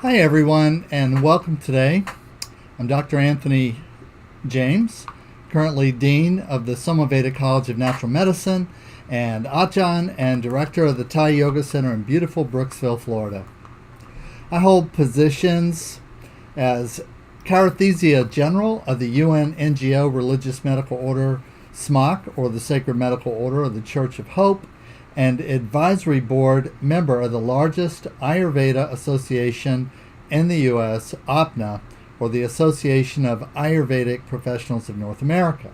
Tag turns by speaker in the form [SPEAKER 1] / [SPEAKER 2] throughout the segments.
[SPEAKER 1] Hi everyone, and welcome today. I'm Dr. Anthony James, currently Dean of the SomaVeda College of Natural Medicine and Ajahn and Director of the Thai Yoga Center in beautiful Brooksville, Florida. I hold positions as Carethesia General of the UN NGO Religious Medical Order SMOC, or the Sacred Medical Order of the Church of Hope, and advisory board member of the largest Ayurveda association in the U.S., APNA, or the Association of Ayurvedic Professionals of North America.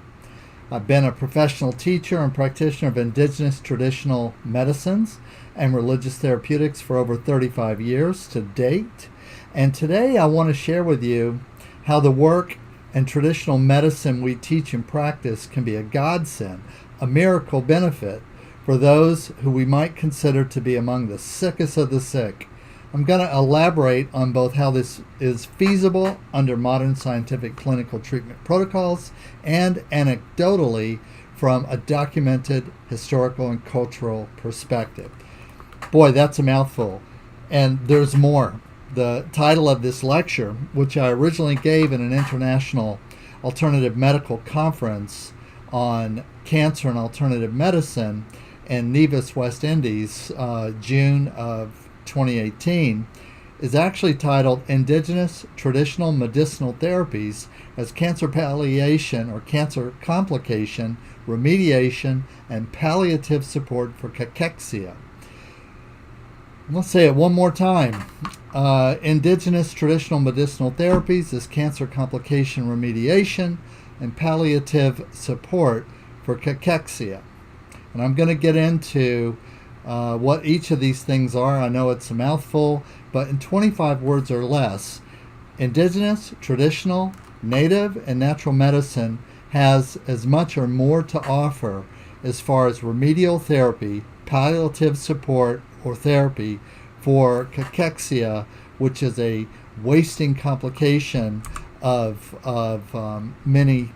[SPEAKER 1] I've been a professional teacher and practitioner of indigenous traditional medicines and religious therapeutics for over 35 years to date. And today I want to share with you how the work and traditional medicine we teach and practice can be a godsend, a miracle benefit for those who we might consider to be among the sickest of the sick. I'm going to elaborate on both how this is feasible under modern scientific clinical treatment protocols and anecdotally from a documented historical and cultural perspective. Boy, that's a mouthful. And there's more. The title of this lecture, which I originally gave in an international alternative medical conference on cancer and alternative medicine in Nevis, West Indies, June of 2018, is actually titled Indigenous Traditional Medicinal Therapies as Cancer Palliation or Cancer Complication, Remediation, and Palliative Support for Cachexia. Let's say it one more time. Indigenous Traditional Medicinal Therapies as Cancer Complication, Remediation, and Palliative Support for Cachexia. And I'm going to get into what each of these things are. I know it's a mouthful, but in 25 words or less, indigenous, traditional, native, and natural medicine has as much or more to offer as far as remedial therapy, palliative support, or therapy for cachexia, which is a wasting complication of many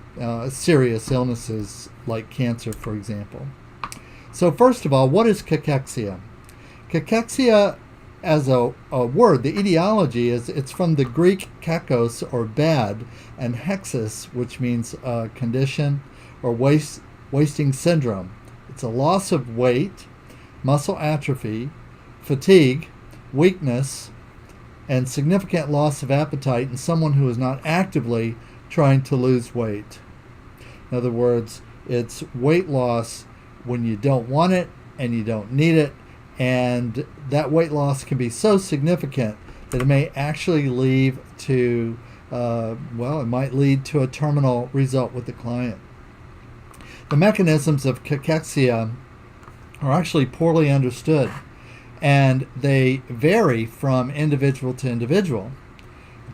[SPEAKER 1] serious illnesses like cancer, for example. So first of all, what is cachexia? Cachexia as a word, the etiology is it's from the Greek kakos or bad and hexis, which means condition or wasting syndrome. It's a loss of weight, muscle atrophy, fatigue, weakness, and significant loss of appetite in someone who is not actively trying to lose weight. In other words, it's weight loss when you don't want it and you don't need it, and that weight loss can be so significant that it may actually lead to, it might lead to a terminal result with the client. The mechanisms of cachexia are actually poorly understood, and they vary from individual to individual.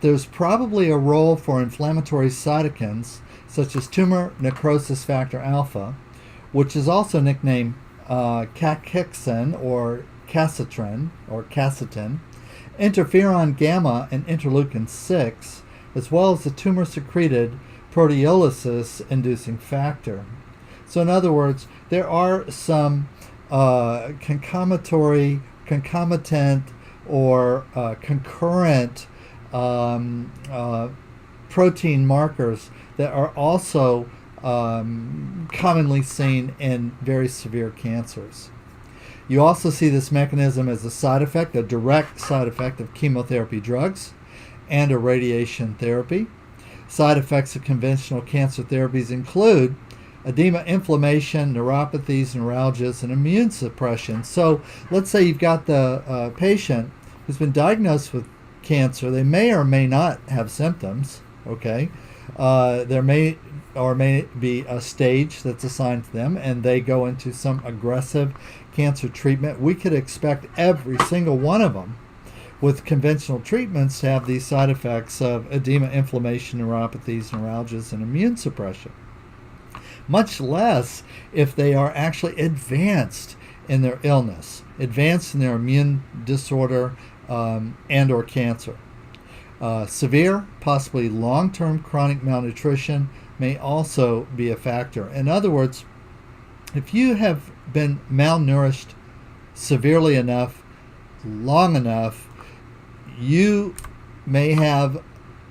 [SPEAKER 1] There's probably a role for inflammatory cytokines such as tumor necrosis factor alpha, which is also nicknamed cachexin or cacetin, interferon gamma and interleukin 6, as well as the tumor-secreted proteolysis-inducing factor. So in other words, there are some concomitant or concurrent protein markers that are also commonly seen in very severe cancers. You also see this mechanism as a side effect, a direct side effect of chemotherapy drugs and radiation therapy. Side effects of conventional cancer therapies include edema, inflammation, neuropathies, neuralgias, and immune suppression. So let's say you've got the patient who's been diagnosed with cancer. They may or may not have symptoms, okay? There may or may be a stage that's assigned to them, and they go into some aggressive cancer treatment. We could expect every single one of them with conventional treatments to have these side effects of edema, inflammation, neuropathies, neuralgias, and immune suppression. Much less if they are actually advanced in their illness, advanced in their immune disorder and or cancer. Severe, possibly long-term chronic malnutrition may also be a factor. In other words, if you have been malnourished severely enough, long enough, you may have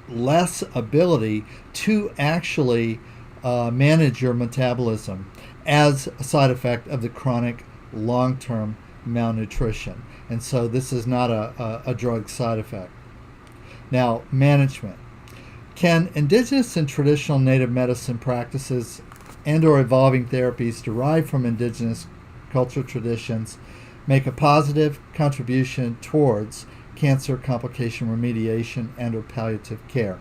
[SPEAKER 1] less ability to actually manage your metabolism as a side effect of the chronic long-term malnutrition. And so this is not a drug side effect. Now, management. Can indigenous and traditional native medicine practices and or evolving therapies derived from indigenous cultural traditions make a positive contribution towards cancer complication remediation and or palliative care?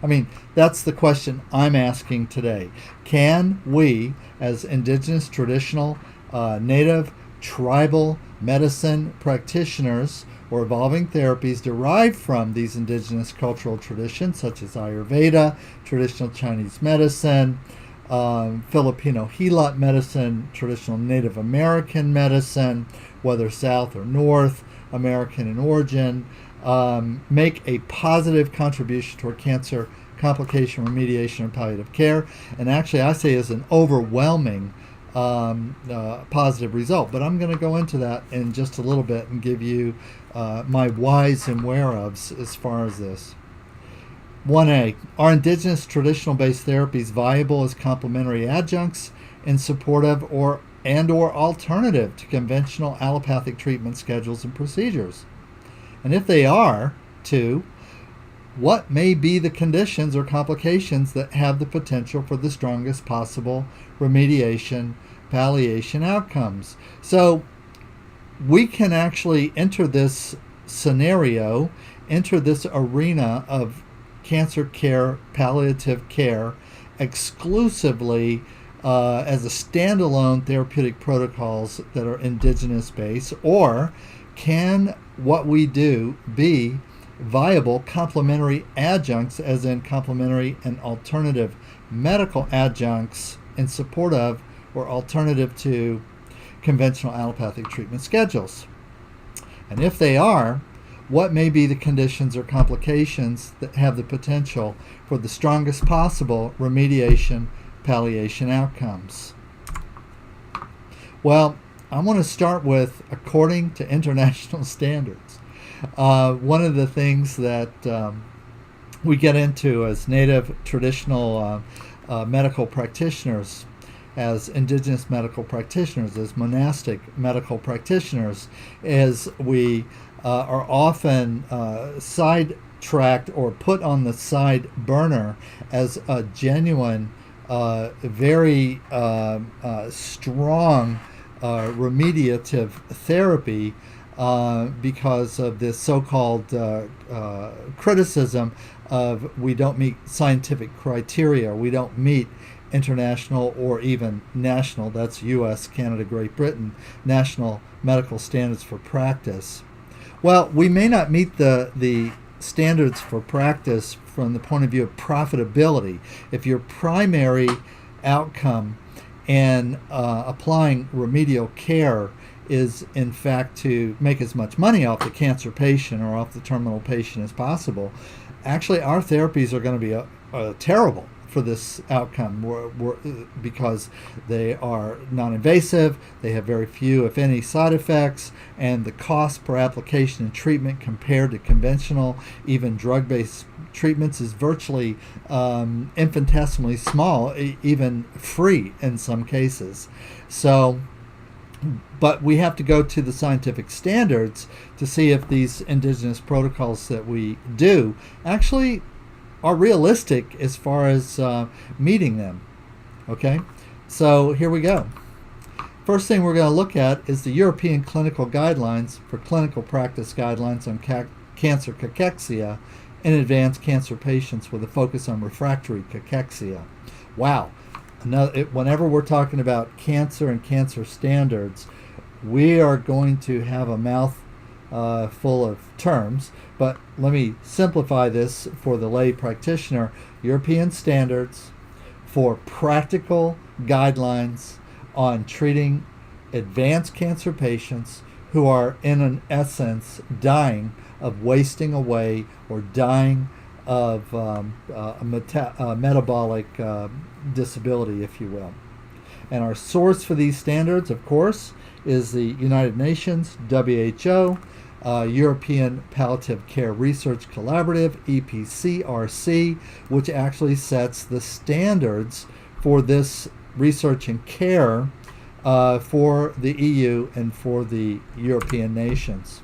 [SPEAKER 1] I mean, that's the question I'm asking today. Can we, as indigenous, traditional, native, tribal medicine practitioners or evolving therapies derived from these indigenous cultural traditions, such as Ayurveda, traditional Chinese medicine, Filipino Helat medicine, traditional Native American medicine, whether South or North American in origin, make a positive contribution toward cancer complication remediation and palliative care? And actually, I say is an overwhelming positive result. But I'm going to go into that in just a little bit and give you my whys and whereofs as far as this. 1A, are indigenous traditional-based therapies viable as complementary adjuncts in support of or alternative to conventional allopathic treatment schedules and procedures? And if they are, 2, what may be the conditions or complications that have the potential for the strongest possible remediation, palliation outcomes? So we can actually enter this scenario, enter this arena of cancer care, palliative care, exclusively as a standalone therapeutic protocols that are indigenous based, or can what we do be viable complementary adjuncts, as in complementary and alternative medical adjuncts in support of or alternative to conventional allopathic treatment schedules? And if they are, what may be the conditions or complications that have the potential for the strongest possible remediation, palliation outcomes? Well, I want to start with according to international standards. One of the things that we get into as native traditional medical practitioners, as indigenous medical practitioners, as monastic medical practitioners, is we are often sidetracked or put on the side burner as a genuine, very strong remediative therapy because of this so-called criticism of we don't meet scientific criteria, we don't meet international or even national, that's U.S., Canada, Great Britain, national medical standards for practice. Well, we may not meet the standards for practice from the point of view of profitability. If your primary outcome in applying remedial care is in fact to make as much money off the cancer patient or off the terminal patient as possible, actually our therapies are going to be terrible for this outcome because they are non-invasive, they have very few, if any, side effects, and the cost per application and treatment compared to conventional, even drug-based treatments is virtually infinitesimally small, even free in some cases. So, but we have to go to the scientific standards to see if these indigenous protocols that we do actually are realistic as far as meeting them. Okay, so here we go. First thing we're going to look at is the European Clinical Guidelines for Clinical Practice Guidelines on Cancer Cachexia in advanced cancer patients with a focus on refractory cachexia. Wow. Whenever we're talking about cancer and cancer standards, we are going to have a mouth full of terms, but let me simplify this for the lay practitioner. European standards for practical guidelines on treating advanced cancer patients who are in an essence dying of wasting away or dying of metabolic disability, if you will. And our source for these standards, of course, is the United Nations, WHO, European Palliative Care Research Collaborative, EPCRC, which actually sets the standards for this research and care for the EU and for the European nations.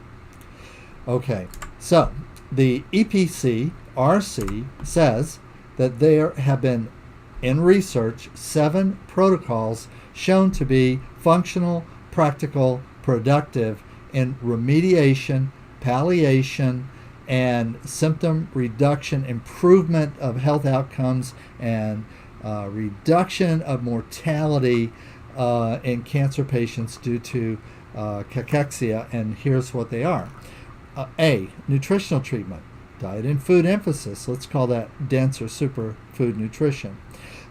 [SPEAKER 1] Okay, so the EPCRC says that there have been, in research, 7 protocols shown to be functional, practical, productive in remediation, palliation, and symptom reduction, improvement of health outcomes, and reduction of mortality in cancer patients due to cachexia. And here's what they are. A, nutritional treatment, diet and food emphasis. Let's call that dense or superfood nutrition.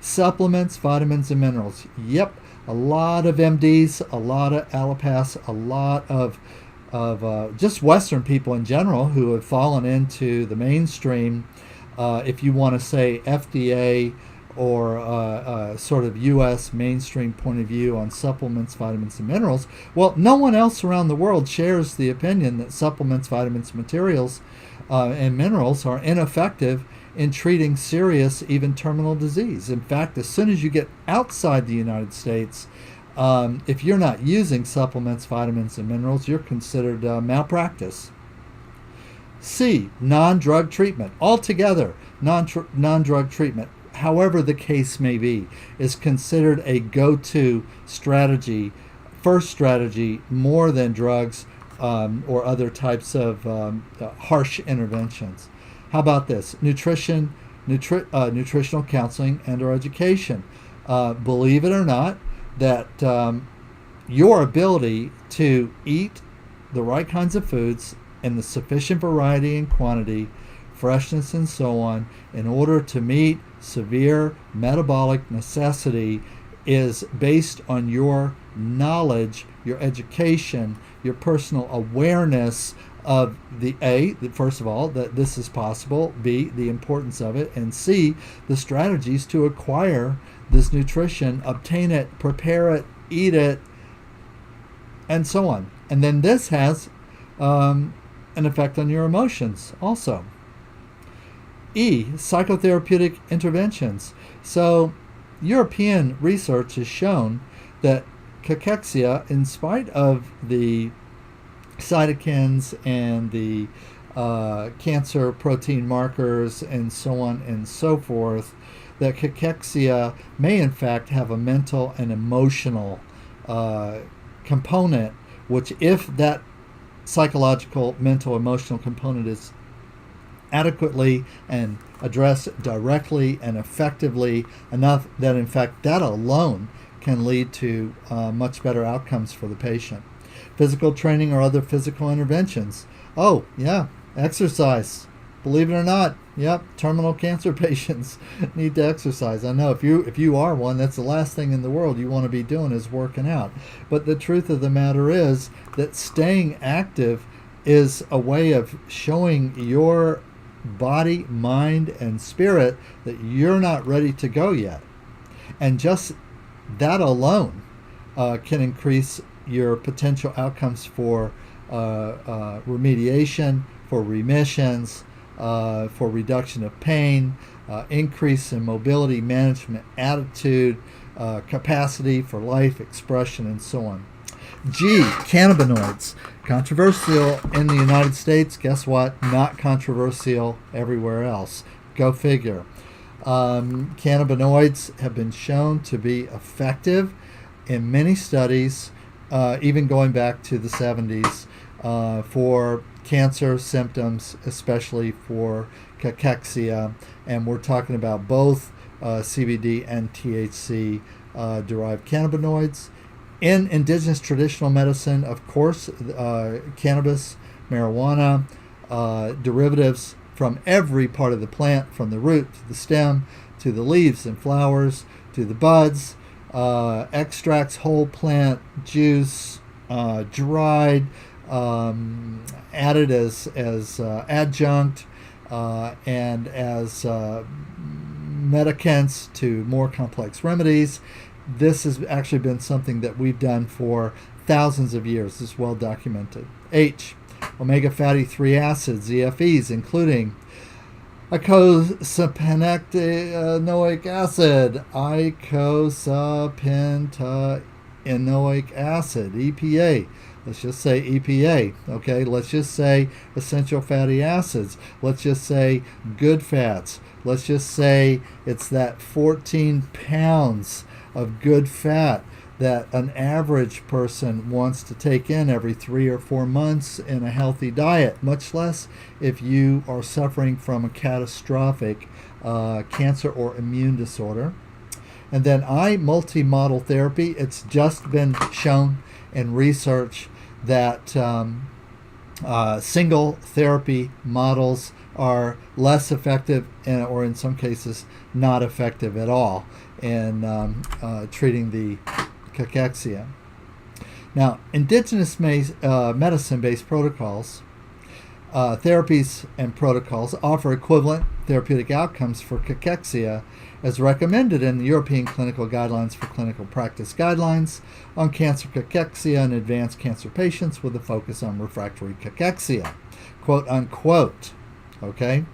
[SPEAKER 1] Supplements, vitamins, and minerals. Yep, a lot of MDs, a lot of allopaths, a lot of just Western people in general who have fallen into the mainstream, if you want to say FDA or sort of U.S. mainstream point of view on supplements, vitamins, and minerals. Well, no one else around the world shares the opinion that supplements, vitamins, materials, and minerals are ineffective in treating serious, even terminal disease. In fact, as soon as you get outside the United States, if you're not using supplements, vitamins, and minerals, you're considered malpractice. C, non-drug treatment. Altogether, non-drug treatment, however the case may be, is considered a go-to strategy, first strategy, more than drugs or other types of harsh interventions. How about this? Nutritional counseling and or education. Believe it or not, that your ability to eat the right kinds of foods in the sufficient variety and quantity, freshness and so on, in order to meet severe metabolic necessity is based on your knowledge, your education, your personal awareness of first of all, that this is possible, B, the importance of it, and C, the strategies to acquire this nutrition, obtain it, prepare it, eat it, and so on. And then this has an effect on your emotions also. E, psychotherapeutic interventions. So European research has shown that cachexia, in spite of the cytokines and the cancer protein markers and so on and so forth, that cachexia may in fact have a mental and emotional component, which, if that psychological, mental, emotional component is adequately and addressed directly and effectively enough, that in fact that alone can lead to much better outcomes for the patient. Physical training or other physical interventions. Oh, yeah, exercise. Believe it or not, yep, terminal cancer patients need to exercise. I know if you are one, that's the last thing in the world you want to be doing is working out. But the truth of the matter is that staying active is a way of showing your body, mind, and spirit that you're not ready to go yet. And just that alone can increase your potential outcomes for remediation, for remissions, for reduction of pain, increase in mobility management, attitude, capacity for life expression, and so on. G, cannabinoids. Controversial in the United States. Guess what? Not controversial everywhere else. Go figure. Cannabinoids have been shown to be effective in many studies, even going back to the 70s, for cancer symptoms, especially for cachexia. And we're talking about both CBD and THC derived cannabinoids. In indigenous traditional medicine, of course, cannabis, marijuana, derivatives from every part of the plant, from the root to the stem, to the leaves and flowers, to the buds, extracts, whole plant, juice, dried, added as adjunct, and as medicaments to more complex remedies. This has actually been something that we've done for thousands of years. It's well documented. H, omega fatty 3 acids, ZFEs, including icosapentaenoic acid, icosapentaenoic acid, EPA. Let's just say EPA, okay? Let's just say essential fatty acids. Let's just say good fats. Let's just say it's that 14 pounds of good fat that an average person wants to take in every 3 or 4 months in a healthy diet, much less if you are suffering from a catastrophic cancer or immune disorder. And then multi-model therapy. It's just been shown in research that single therapy models are less effective or in some cases not effective at all in treating the cachexia. Now, indigenous medicine-based protocols, therapies and protocols offer equivalent therapeutic outcomes for cachexia as recommended in the European Clinical Guidelines for Clinical Practice Guidelines on cancer cachexia in advanced cancer patients with a focus on refractory cachexia, quote unquote. Okay?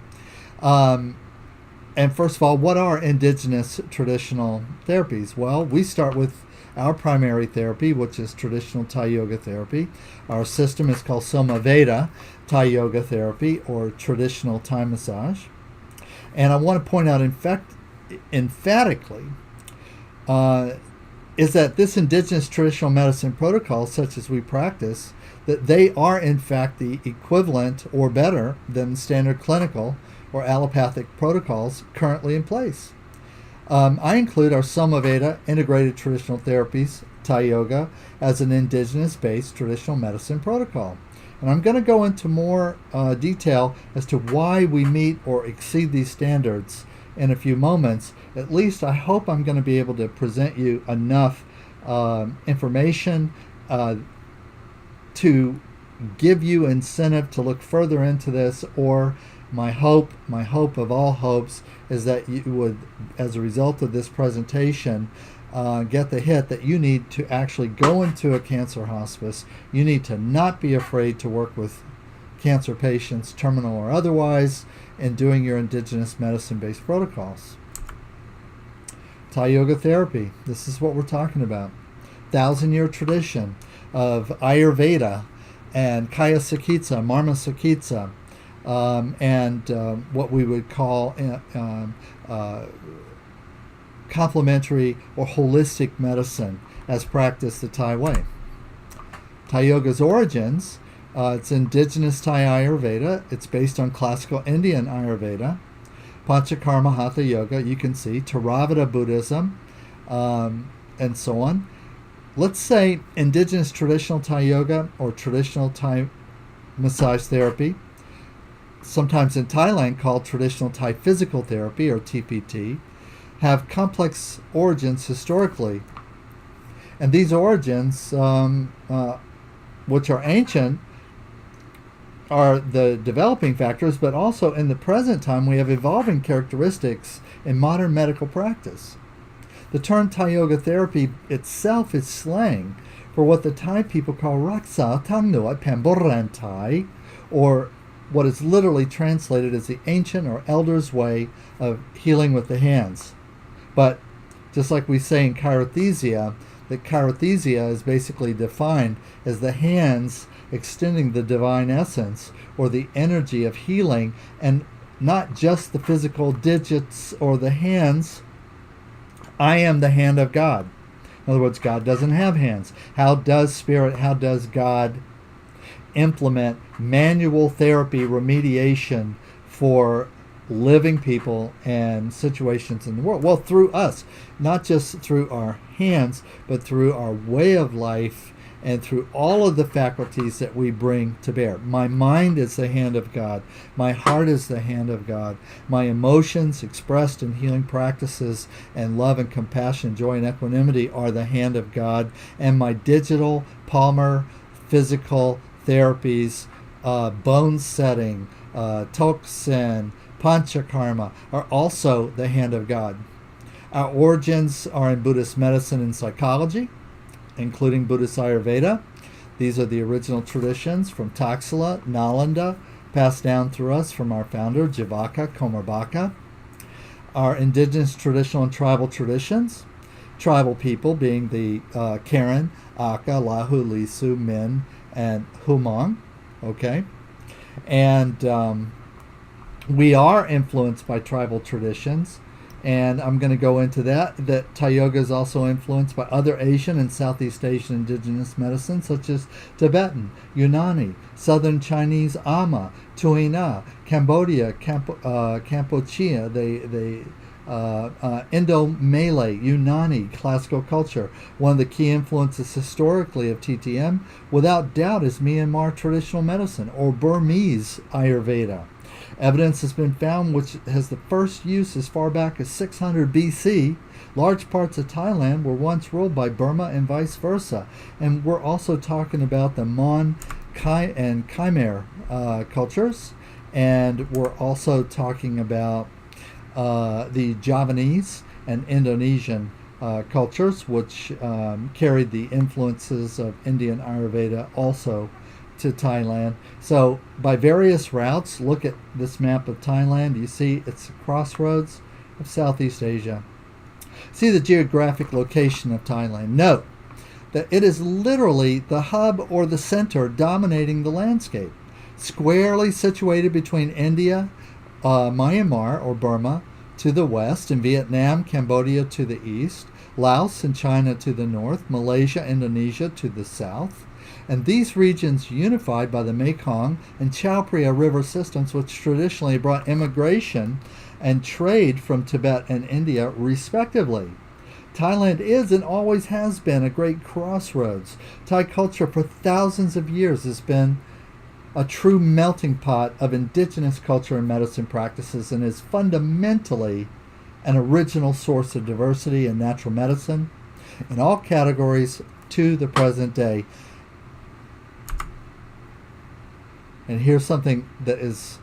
[SPEAKER 1] And first of all, what are indigenous traditional therapies? Well, we start with our primary therapy, which is traditional Thai yoga therapy. Our system is called SomaVeda Thai Yoga Therapy, or traditional Thai massage. And I want to point out emphatically is that this indigenous traditional medicine protocol, such as we practice, that they are in fact the equivalent or better than standard clinical or allopathic protocols currently in place. I include our SomaVeda Integrated Traditional Therapies, Thai Yoga, as an indigenous-based traditional medicine protocol. And I'm going to go into more detail as to why we meet or exceed these standards in a few moments. At least I hope I'm going to be able to present you enough information to give you incentive to look further into this, or my hope of all hopes is that you would, as a result of this presentation, get the hit that you need to actually go into a cancer hospice. You need to not be afraid to work with cancer patients, terminal or otherwise, in doing your indigenous medicine-based protocols. Thai yoga therapy, this is what we're talking about. 1,000-year tradition of Ayurveda and Kaya Sakitsa, Marma Sakitsa, and what we would call complementary or holistic medicine as practiced the Thai way. Thai yoga's origins, it's indigenous Thai Ayurveda. It's based on classical Indian Ayurveda, Panchakarma Hatha Yoga, you can see, Theravada Buddhism, and so on. Let's say indigenous traditional Thai yoga or traditional Thai massage therapy, sometimes in Thailand called traditional Thai physical therapy or TPT, have complex origins historically. And these origins, which are ancient, are the developing factors, but also in the present time we have evolving characteristics in modern medical practice. The term Thai yoga therapy itself is slang for what the Thai people call Raksa Tangnuat Pamboran Thai, or what is literally translated as the ancient or elder's way of healing with the hands. But just like we say in chirothesia, that chirothesia is basically defined as the hands extending the divine essence or the energy of healing, and not just the physical digits or the hands. I am the hand of God. In other words, God doesn't have hands. How does God implement manual therapy remediation for living people and situations in the world? Well, through us, not just through our hands, but through our way of life and through all of the faculties that we bring to bear. My mind is the hand of God. My heart is the hand of God. My emotions expressed in healing practices and love and compassion, joy and equanimity are the hand of God. And my digital, palmar, physical therapies, bone setting, toksin, panchakarma are also the hand of God. Our origins are in Buddhist medicine and psychology, including Buddhist Ayurveda. These are the original traditions from Taxila, Nalanda, passed down through us from our founder, Javaka Komarbaka. Our indigenous traditional and tribal traditions, tribal people being the Karen, Aka, Lahu, Lisu, Min, and Humang. Okay? And we are influenced by tribal traditions, and I'm going to go into that Thai yoga is also influenced by other Asian and Southeast Asian indigenous medicine, such as Tibetan, Unani, Southern Chinese Ama, Tuina, Cambodia, Kampuchea, Indo-Malay, Unani, classical culture. One of the key influences historically of TTM, without doubt, is Myanmar traditional medicine or Burmese Ayurveda. Evidence has been found which has the first use as far back as 600 BC. Large parts of Thailand were once ruled by Burma and vice versa. And we're also talking about the Mon and Khmer cultures. And we're also talking about the Javanese and Indonesian cultures, which carried the influences of Indian Ayurveda also to Thailand. So by various routes, look at this map of Thailand. You see it's a crossroads of Southeast Asia. See the geographic location of Thailand. Note that it is literally the hub or the center dominating the landscape, squarely situated between India, Myanmar or Burma to the west, and Vietnam, Cambodia to the east, Laos and China to the north, Malaysia, Indonesia to the south. And these regions unified by the Mekong and Chao Phraya river systems, which traditionally brought immigration and trade from Tibet and India, respectively. Thailand is and always has been a great crossroads. Thai culture for thousands of years has been a true melting pot of indigenous culture and medicine practices, and is fundamentally an original source of diversity in natural medicine in all categories to the present day. And here's something that is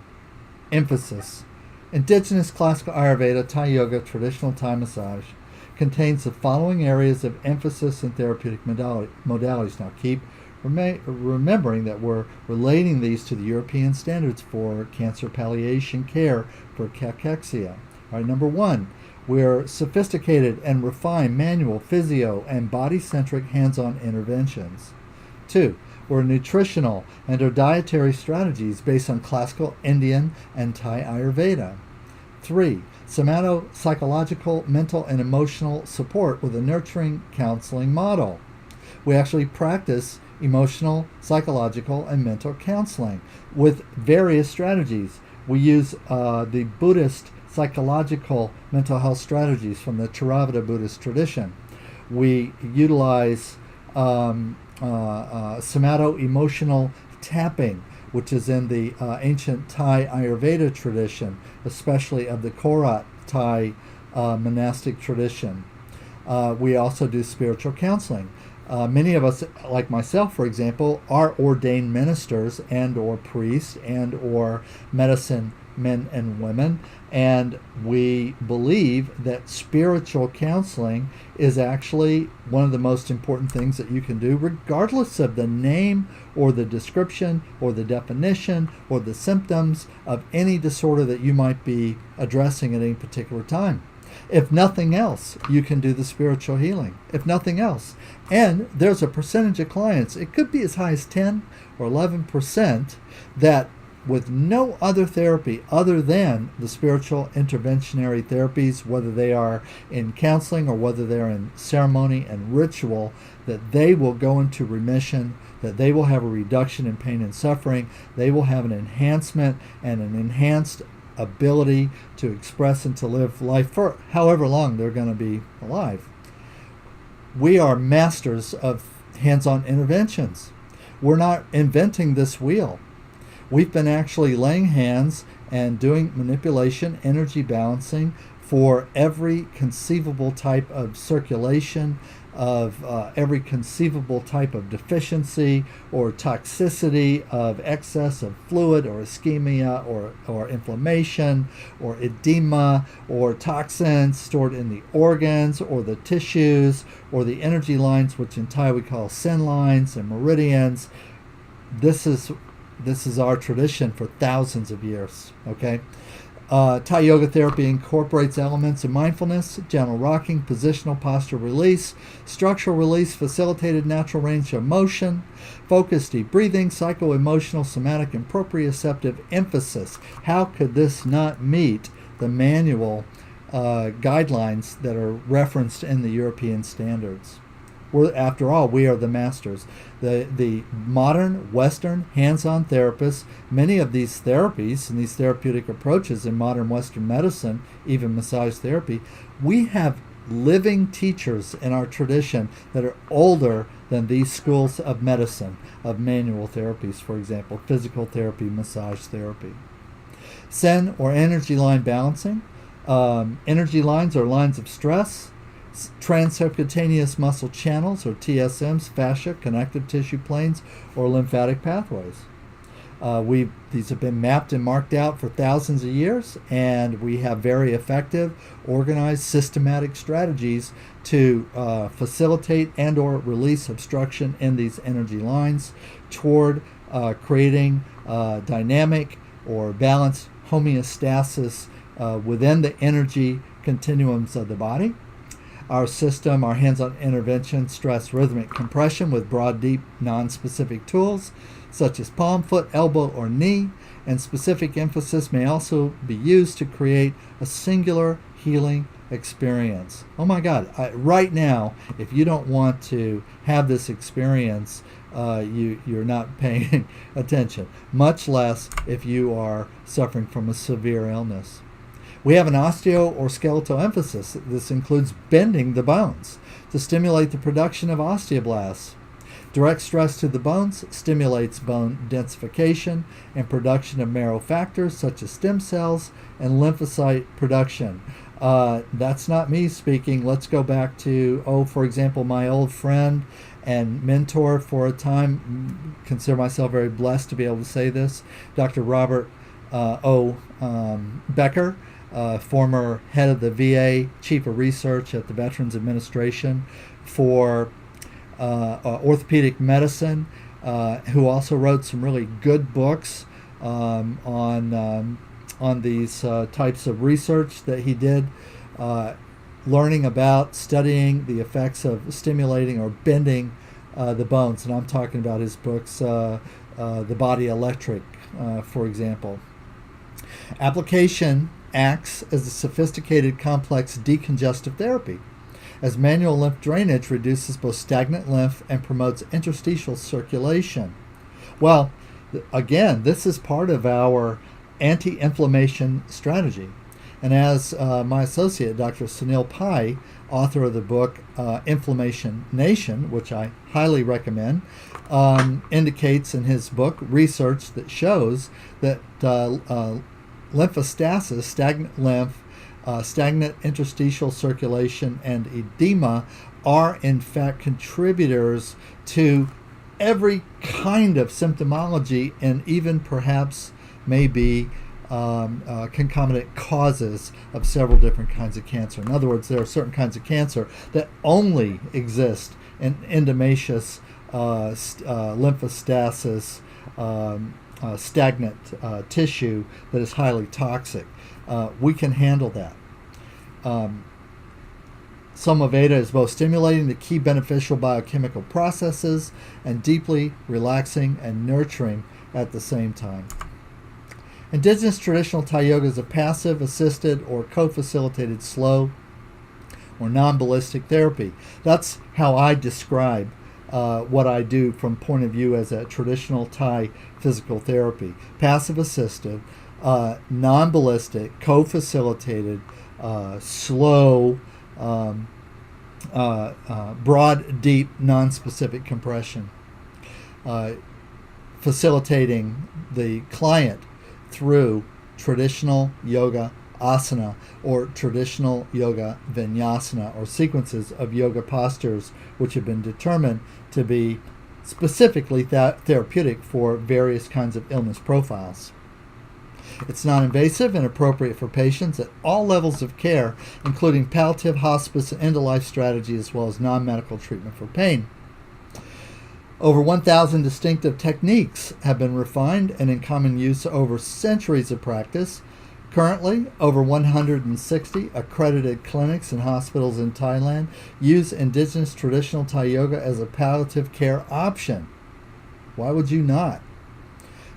[SPEAKER 1] emphasis. Indigenous classical Ayurveda, Thai yoga, traditional Thai massage contains the following areas of emphasis in therapeutic modalities. Now keep remembering that we're relating these to the European standards for cancer palliation care for cachexia. All right, number one, we're sophisticated and refined manual, physio, and body-centric hands-on interventions. Two, we're nutritional and our dietary strategies based on classical Indian and Thai Ayurveda. 3. Somato-psychological, mental, and emotional support with a nurturing counseling model. We actually practice emotional, psychological, and mental counseling with various strategies. We use the Buddhist psychological mental health strategies from the Theravada Buddhist tradition. We utilize somato-emotional tapping, which is in the ancient Thai Ayurveda tradition, especially of the Korat Thai monastic tradition. We also do spiritual counseling. Many of us, like myself, for example, are ordained ministers and or priests and or medicine men and women, and we believe that spiritual counseling is actually one of the most important things that you can do, regardless of the name or the description or the definition or the symptoms of any disorder that you might be addressing at any particular time. If nothing else, you can do the spiritual healing. If nothing else. And there's a percentage of clients, it could be as high as 10 or 11%, that with no other therapy other than the spiritual interventionary therapies, whether they are in counseling or whether they're in ceremony and ritual, that they will go into remission, that they will have a reduction in pain and suffering, they will have an enhancement and an enhanced ability to express and to live life for however long they're going to be alive. We are masters of hands-on interventions. We're not inventing this wheel. We've been actually laying hands and doing manipulation, energy balancing for every conceivable type of circulation, of every conceivable type of deficiency or toxicity of excess of fluid or ischemia or inflammation or edema or toxins stored in the organs or the tissues or the energy lines, which in Thai we call sen lines and meridians. This is our tradition for thousands of years, okay? Thai yoga therapy incorporates elements of mindfulness, gentle rocking, positional posture release, structural release, facilitated natural range of motion, focused deep breathing, psycho-emotional, somatic, and proprioceptive emphasis. How could this not meet the manual guidelines that are referenced in the European standards? After all, we are the masters. The modern Western hands-on therapists, many of these therapies and these therapeutic approaches in modern Western medicine, even massage therapy, we have living teachers in our tradition that are older than these schools of medicine, of manual therapies, for example, physical therapy, massage therapy. Sen or energy line balancing. Energy lines are lines of stress. Transsubcutaneous muscle channels, or TSMs, fascia, connective tissue planes, or lymphatic pathways. These have been mapped and marked out for thousands of years, and we have very effective, organized, systematic strategies to facilitate and or release obstruction in these energy lines toward creating dynamic or balanced homeostasis within the energy continuums of the body. Our system, our hands-on intervention, stress rhythmic compression with broad, deep, non-specific tools such as palm, foot, elbow, or knee, and specific emphasis may also be used to create a singular healing experience. Oh my God, right now, if you don't want to have this experience, you're not paying attention, much less if you are suffering from a severe illness. We have an osteo or skeletal emphasis. This includes bending the bones to stimulate the production of osteoblasts. Direct stress to the bones stimulates bone densification and production of marrow factors such as stem cells and lymphocyte production. That's not me speaking. Let's go back to, for example, my old friend and mentor for a time, consider myself very blessed to be able to say this, Dr. Robert Becker, former head of the VA, chief of research at the Veterans Administration for orthopedic medicine, who also wrote some really good books on these types of research that he did, learning about, studying the effects of stimulating or bending the bones. And I'm talking about his books, The Body Electric, for example. Application acts as a sophisticated, complex decongestive therapy, as manual lymph drainage reduces both stagnant lymph and promotes interstitial circulation. Well, again, this is part of our anti-inflammation strategy. And as my associate, Dr. Sunil Pai, author of the book Inflammation Nation, which I highly recommend, indicates in his book research that shows that lymphostasis, stagnant lymph, stagnant interstitial circulation, and edema are in fact contributors to every kind of symptomology and even perhaps maybe concomitant causes of several different kinds of cancer. In other words, there are certain kinds of cancer that only exist in endometrious lymphostasis, stagnant tissue that is highly toxic. We can handle that. SomaVeda is both stimulating the key beneficial biochemical processes and deeply relaxing and nurturing at the same time. Indigenous Traditional Thai Yoga is a passive, assisted, or co-facilitated slow or non-ballistic therapy. That's how I describe what I do from point of view as a traditional Thai physical therapy. Passive assisted, non-ballistic, co-facilitated, slow, broad, deep, non-specific compression, facilitating the client through traditional yoga asana, or traditional yoga vinyasana, or sequences of yoga postures which have been determined to be specifically therapeutic for various kinds of illness profiles. It's non-invasive and appropriate for patients at all levels of care, including palliative, hospice, and end-of-life strategy, as well as non-medical treatment for pain. Over 1,000 distinctive techniques have been refined and in common use over centuries of practice. Currently, over 160 accredited clinics and hospitals in Thailand use Indigenous Traditional Thai Yoga as a palliative care option. Why would you not?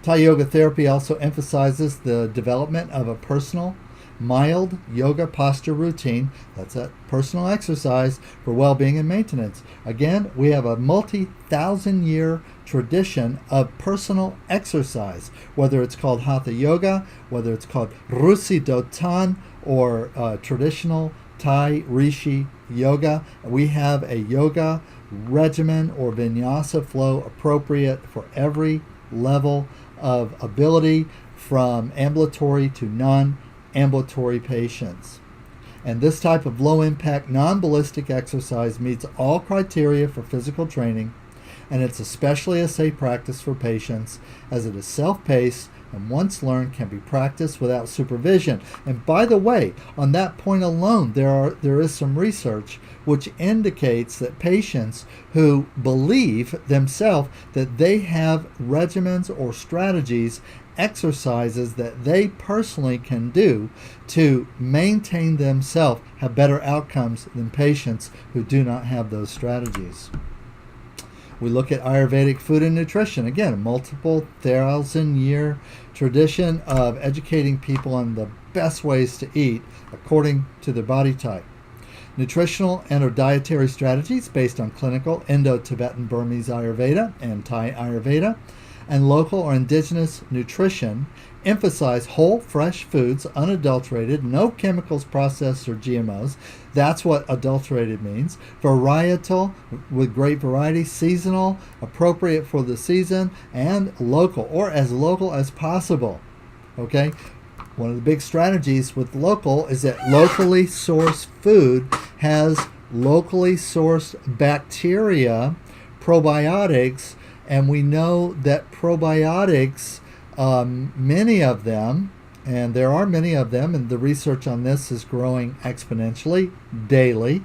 [SPEAKER 1] Thai Yoga Therapy also emphasizes the development of a personal, mild yoga posture routine. That's a personal exercise for well-being and maintenance. Again, we have a multi-thousand-year tradition of personal exercise, whether it's called Hatha Yoga, whether it's called Rusi Dotan, or traditional Thai Rishi Yoga. We have a yoga regimen or vinyasa flow appropriate for every level of ability, from ambulatory to non-ambulatory patients. And this type of low-impact, non-ballistic exercise meets all criteria for physical training, and it's especially a safe practice for patients as it is self-paced and once learned can be practiced without supervision. And by the way, on that point alone, there is some research which indicates that patients who believe themselves that they have regimens or strategies, exercises that they personally can do to maintain themselves, have better outcomes than patients who do not have those strategies. We look at Ayurvedic food and nutrition. Again, a multiple thousand-year tradition of educating people on the best ways to eat according to their body type. Nutritional and or dietary strategies based on clinical Indo-Tibetan Burmese Ayurveda and Thai Ayurveda, and local or indigenous nutrition emphasize whole, fresh foods, unadulterated, no chemicals, processed, or GMOs. That's what adulterated means. Varietal, with great variety, seasonal, appropriate for the season, and local, or as local as possible. Okay? One of the big strategies with local is that locally sourced food has locally sourced bacteria, probiotics, and we know that probiotics, many of them, and there are many of them, and the research on this is growing exponentially daily,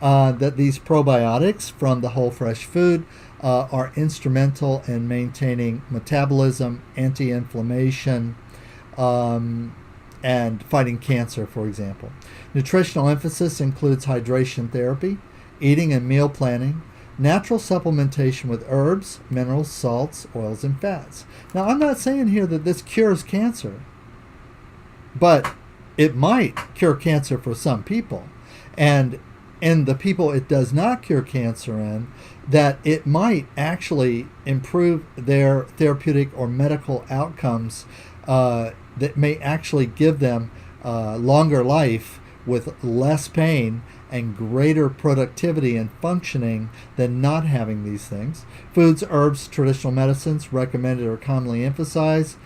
[SPEAKER 1] that these probiotics from the whole fresh food are instrumental in maintaining metabolism, anti-inflammation, and fighting cancer, for example. Nutritional emphasis includes hydration therapy, eating and meal planning, natural supplementation with herbs, minerals, salts, oils, and fats. Now, I'm not saying here that this cures cancer, but it might cure cancer for some people. And in the people it does not cure cancer in, that it might actually improve their therapeutic or medical outcomes that may actually give them longer life with less pain and greater productivity and functioning than not having these things. Foods, herbs, traditional medicines recommended or commonly emphasized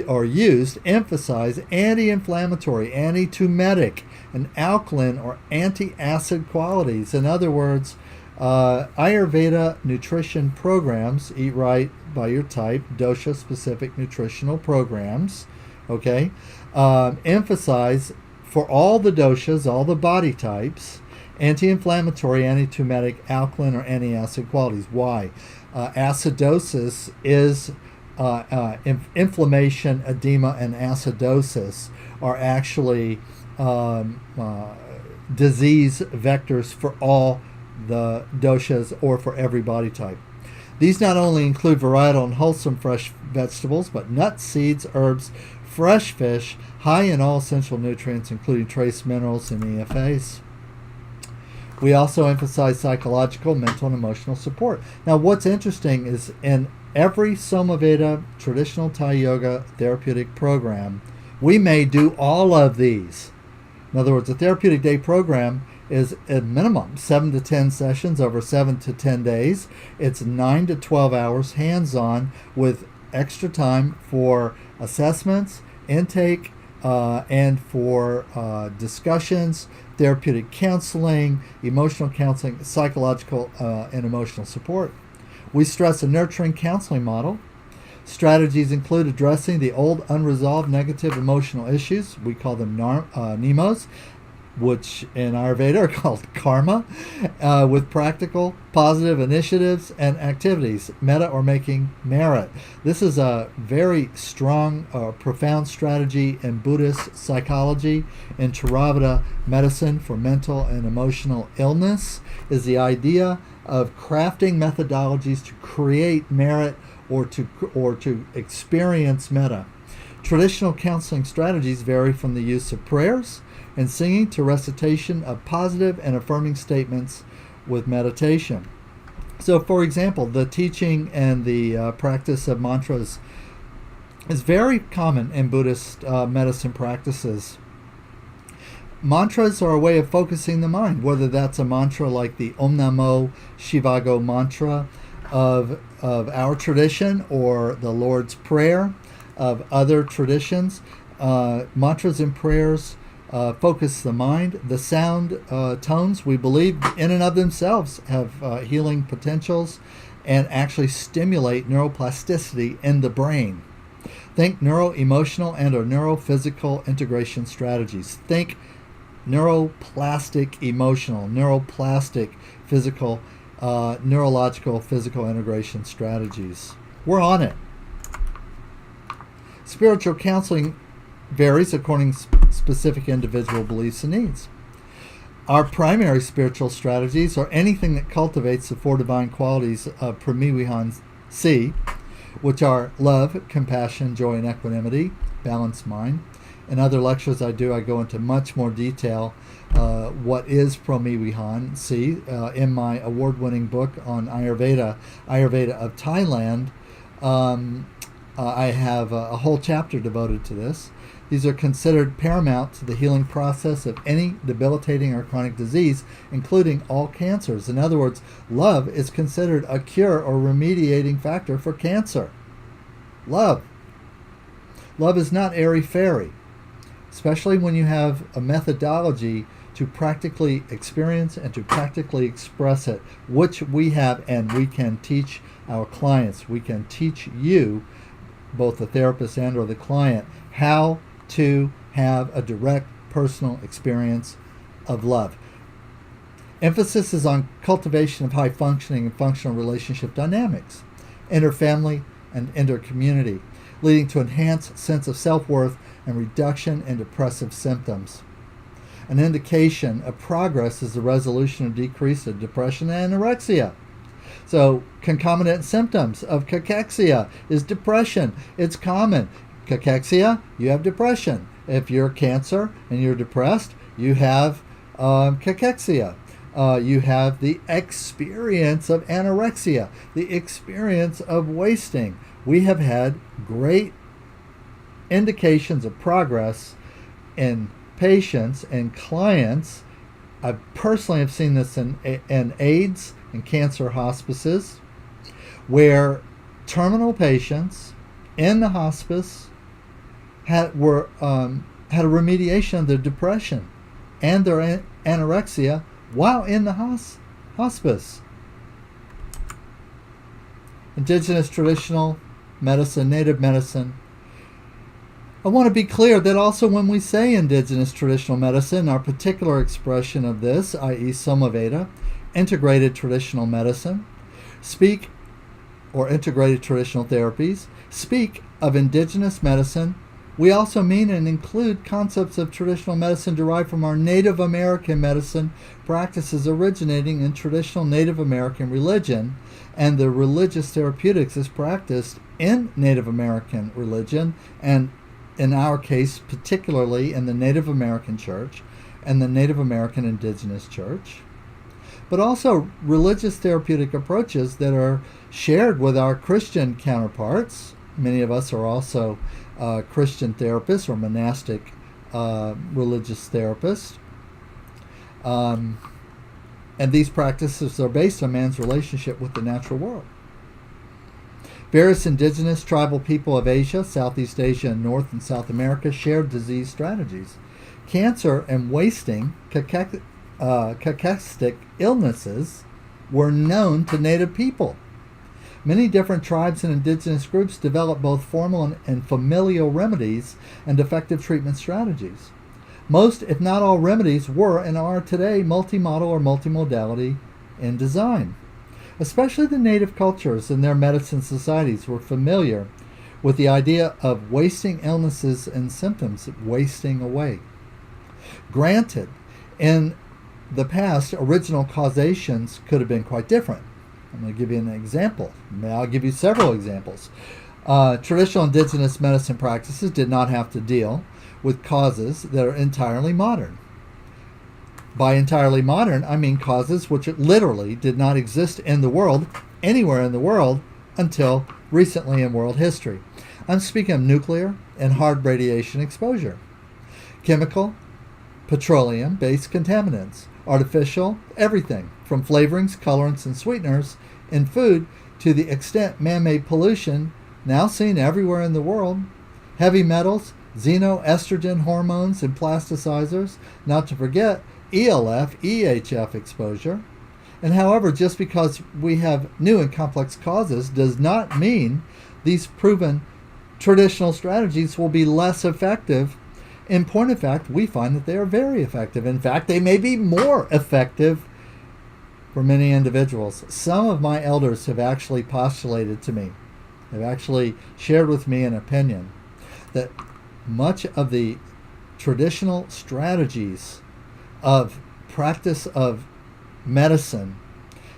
[SPEAKER 1] or used emphasize anti-inflammatory, anti-tumetic, and alkaline or anti-acid qualities. In other words, Ayurveda nutrition programs, Eat Right by Your Type, dosha-specific nutritional programs, okay, emphasize for all the doshas, all the body types, anti-inflammatory, anti-tumetic, alkaline, or anti-acid qualities. Why? Acidosis is inflammation, edema, and acidosis are actually disease vectors for all the doshas or for every body type. These not only include varietal and wholesome fresh vegetables, but nuts, seeds, herbs, fresh fish, high in all essential nutrients, including trace minerals and EFAs. We also emphasize psychological, mental, and emotional support. Now, what's interesting is in every SomaVeda traditional Thai yoga therapeutic program, we may do all of these. In other words, a therapeutic day program is at minimum 7 to 10 sessions over 7 to 10 days. It's 9 to 12 hours hands-on with extra time for assessments, intake, and for discussions, therapeutic counseling, emotional counseling, psychological and emotional support. We stress a nurturing counseling model. Strategies include addressing the old unresolved negative emotional issues. We call them NEMOs, which in Ayurveda are called karma, with practical, positive initiatives and activities, metta or making merit. This is a very strong, profound strategy in Buddhist psychology. In Theravada medicine for mental and emotional illness is the idea of crafting methodologies to create merit or to experience metta. Traditional counseling strategies vary from the use of prayers and singing to recitation of positive and affirming statements with meditation. So, for example, the teaching and the practice of mantras is very common in Buddhist medicine practices. Mantras are a way of focusing the mind, whether that's a mantra like the Om Namo Shivago mantra of our tradition or the Lord's Prayer of other traditions. Mantras and prayers focus the mind. The sound tones, we believe, in and of themselves have healing potentials and actually stimulate neuroplasticity in the brain. Think neuro-emotional and or neuro-physical integration strategies. Think neuroplastic emotional, neuroplastic physical, neurological physical integration strategies. We're on it. Spiritual counseling varies according to specific individual beliefs and needs. Our primary spiritual strategies are anything that cultivates the four divine qualities of Pramiwihan C, which are love, compassion, joy, and equanimity, balanced mind. In other lectures I go into much more detail what is Pramiwihan C. In my award-winning book on Ayurveda of Thailand, I have a whole chapter devoted to this. These are considered paramount to the healing process of any debilitating or chronic disease, including all cancers. In other words, love is considered a cure or remediating factor for cancer. Love. Love is not airy-fairy, especially when you have a methodology to practically experience and to practically express it, which we have and we can teach our clients. We can teach you, both the therapist and or the client, how to have a direct personal experience of love. Emphasis is on cultivation of high functioning and functional relationship dynamics, interfamily and intercommunity, leading to enhanced sense of self-worth and reduction in depressive symptoms. An indication of progress is the resolution or decrease of depression and anorexia. So, concomitant symptoms of cachexia is depression. It's common. Cachexia, you have depression. If you're cancer and you're depressed, you have cachexia. You have the experience of anorexia, the experience of wasting. We have had great indications of progress in patients and clients. I personally have seen this in AIDS and cancer hospices, where terminal patients in the hospice had a remediation of their depression and their anorexia while in the hospice. Indigenous traditional medicine, native medicine. I want to be clear that also when we say indigenous traditional medicine, our particular expression of this, i.e. SomaVeda, integrated traditional medicine, or integrated traditional therapies, speak of indigenous medicine, we also mean and include concepts of traditional medicine derived from our Native American medicine practices originating in traditional Native American religion, and the religious therapeutics is practiced in Native American religion, and in our case, particularly in the Native American Church and the Native American Indigenous Church, but also religious therapeutic approaches that are shared with our Christian counterparts. Many of us are also Christian therapists or monastic religious therapists. And these practices are based on man's relationship with the natural world. Various indigenous tribal people of Asia, Southeast Asia, and North and South America shared disease strategies. Cancer and wasting, cachextic illnesses were known to native people. Many different tribes and indigenous groups developed both formal and familial remedies and effective treatment strategies. Most, if not all, remedies were and are today multimodal or multimodality in design. Especially the native cultures and their medicine societies were familiar with the idea of wasting illnesses and symptoms, wasting away. Granted, in the past, original causations could have been quite different. I'm going to give you an example. I'll give you several examples. Traditional indigenous medicine practices did not have to deal with causes that are entirely modern. By entirely modern, I mean causes which literally did not exist in the world, anywhere in the world, until recently in world history. I'm speaking of nuclear and hard radiation exposure, chemical, petroleum-based contaminants, artificial, everything, from flavorings, colorants, and sweeteners in food to the extent man-made pollution now seen everywhere in the world, heavy metals, xenoestrogen hormones, and plasticizers, not to forget ELF, EHF exposure. And however, just because we have new and complex causes does not mean these proven traditional strategies will be less effective. In point of fact, we find that they are very effective. In fact, they may be more effective for many individuals. Some of my elders have actually postulated to me, have actually shared with me an opinion that much of the traditional strategies of practice of medicine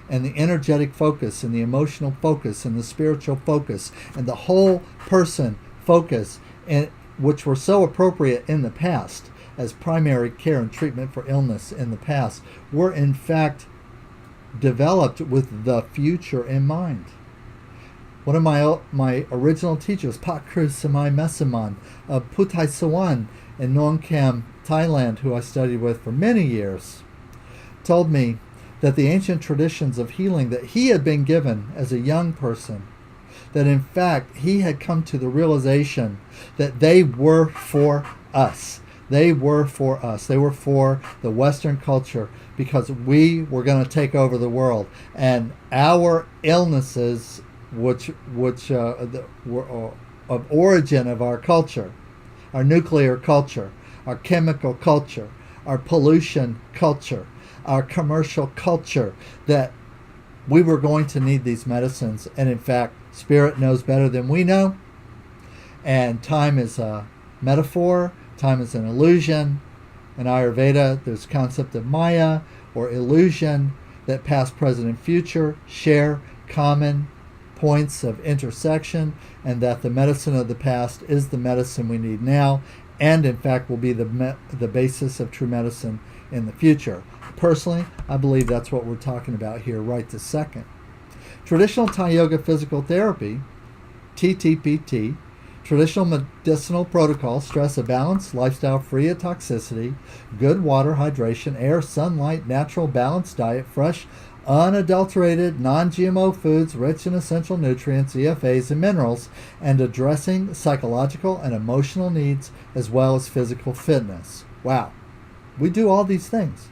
[SPEAKER 1] and the energetic focus and the emotional focus and the spiritual focus and the whole person focus, and which were so appropriate in the past as primary care and treatment for illness in the past, were in fact developed with the future in mind. One of my original teachers, Pak Kru Samai Mesaman of Puthai Sawan in Nong Kham, Thailand, who I studied with for many years, told me that the ancient traditions of healing that he had been given as a young person, that in fact he had come to the realization that they were for us. They were for us. They were for the Western culture because we were going to take over the world. And our illnesses, which were of origin of our culture, our nuclear culture, our chemical culture, our pollution culture, our commercial culture, that we were going to need these medicines. And in fact, Spirit knows better than we know. And time is a metaphor. Time is an illusion. In Ayurveda, there's the concept of Maya, or illusion, that past, present, and future share common points of intersection, and that the medicine of the past is the medicine we need now, and in fact will be the basis of true medicine in the future. Personally, I believe that's what we're talking about here right this second. Traditional Thai Yoga Physical Therapy, TTPT, traditional medicinal protocols stress a balanced lifestyle free of toxicity, good water, hydration, air, sunlight, natural balanced diet, fresh, unadulterated, non-GMO foods rich in essential nutrients, EFAs, and minerals, and addressing psychological and emotional needs as well as physical fitness. Wow. We do all these things.